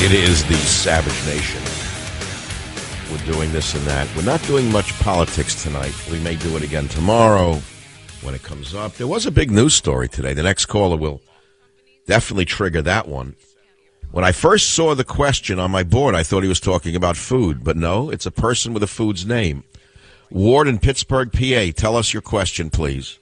It is the Savage Nation. We're doing this and that. We're not doing much politics tonight. We may do it again tomorrow when it comes up. There was a big news story today. The next caller will definitely trigger that one. When I first saw the question on my board, I thought he was talking about food. But no, it's a person with a food's name. Ward in Pittsburgh, PA. Tell us your question, please.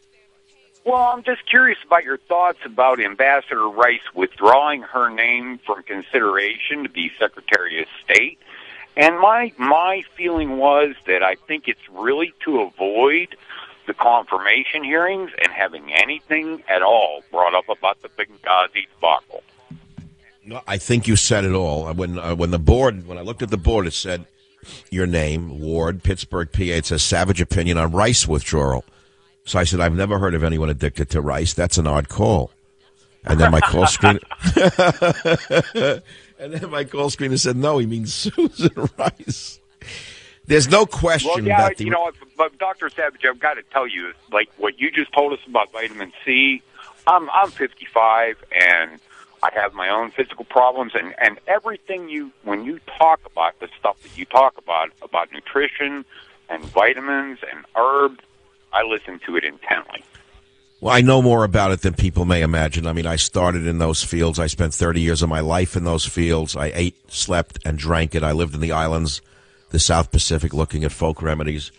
Well, I'm just curious about your thoughts about Ambassador Rice withdrawing her name from consideration to be Secretary of State. And my feeling was that I think it's really to avoid the confirmation hearings and having anything at all brought up about the Benghazi debacle. No, I think you said it all. When I looked at the board, it said your name, Ward, Pittsburgh, PA. It says Savage opinion on Rice withdrawal. So I said, I've never heard of anyone addicted to rice. That's an odd call. And then my call screen, said, no, he means Susan Rice. There's no question. Well, yeah, but Dr. Savage, I've got to tell you, like what you just told us about vitamin C. I'm 55 and I have my own physical problems, and everything when you talk about the stuff that you talk about nutrition and vitamins and herbs, I listen to it intently. Well, I know more about it than people may imagine. I mean, I started in those fields. I spent 30 years of my life in those fields. I ate, slept, and drank it. I lived in the islands, the South Pacific, looking at folk remedies.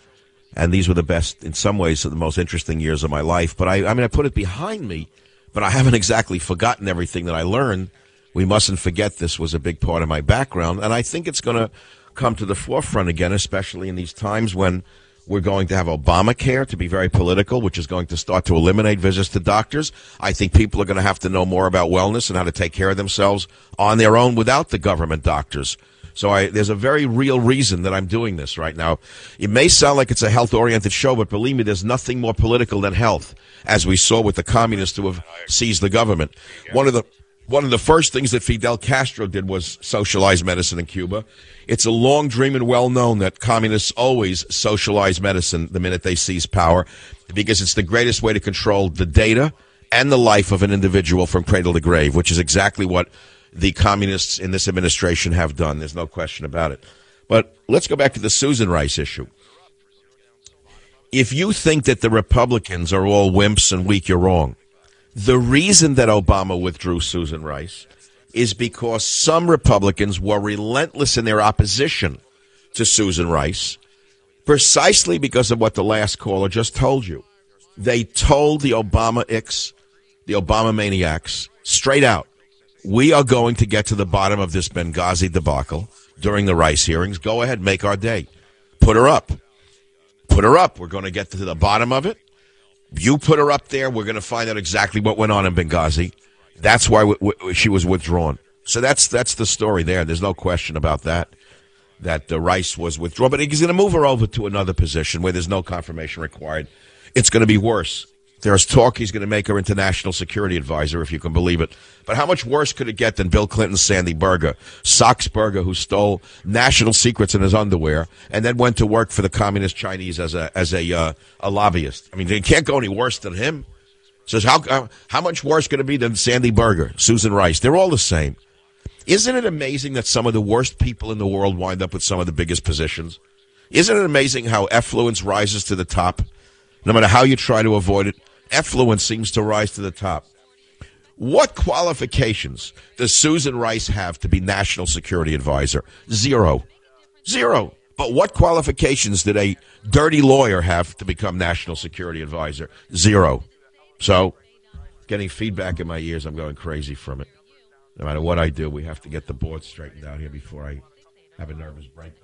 And these were the best, in some ways, the most interesting years of my life. But I put it behind me, but I haven't exactly forgotten everything that I learned. We mustn't forget this was a big part of my background. And I think it's going to come to the forefront again, especially in these times when we're going to have Obamacare, to be very political, which is going to start to eliminate visits to doctors. I think people are going to have to know more about wellness and how to take care of themselves on their own without the government doctors. So there's a very real reason that I'm doing this right now. It may sound like it's a health-oriented show, but believe me, there's nothing more political than health, as we saw with the communists who have seized the government. One of the first things that Fidel Castro did was socialize medicine in Cuba. It's a long dream and well known that communists always socialize medicine the minute they seize power, because it's the greatest way to control the data and the life of an individual from cradle to grave, which is exactly what the communists in this administration have done. There's no question about it. But let's go back to the Susan Rice issue. If you think that the Republicans are all wimps and weak, you're wrong. The reason that Obama withdrew Susan Rice is because some Republicans were relentless in their opposition to Susan Rice, precisely because of what the last caller just told you. They told the Obama-icks, the Obama maniacs, straight out, we are going to get to the bottom of this Benghazi debacle during the Rice hearings. Go ahead, make our day. Put her up. Put her up. We're going to get to the bottom of it. You put her up there, we're going to find out exactly what went on in Benghazi. That's why she was withdrawn. So that's the story there. There's no question about that Rice was withdrawn. But he's going to move her over to another position where there's no confirmation required. It's going to be worse. There's talk he's going to make her into national security advisor, if you can believe it. But how much worse could it get than Bill Clinton's Sandy Berger, Sachs Berger, who stole national secrets in his underwear and then went to work for the communist Chinese as a lobbyist? I mean, it can't go any worse than him. Says how much worse could it be than Sandy Berger, Susan Rice? They're all the same. Isn't it amazing that some of the worst people in the world wind up with some of the biggest positions? Isn't it amazing how affluence rises to the top? No matter how you try to avoid it, affluence seems to rise to the top. What qualifications does Susan Rice have to be national security advisor? Zero. But what qualifications did a dirty lawyer have to become national security advisor? Zero. So, getting feedback in my ears, I'm going crazy from it. No matter what I do, we have to get the board straightened out here before I have a nervous breakdown.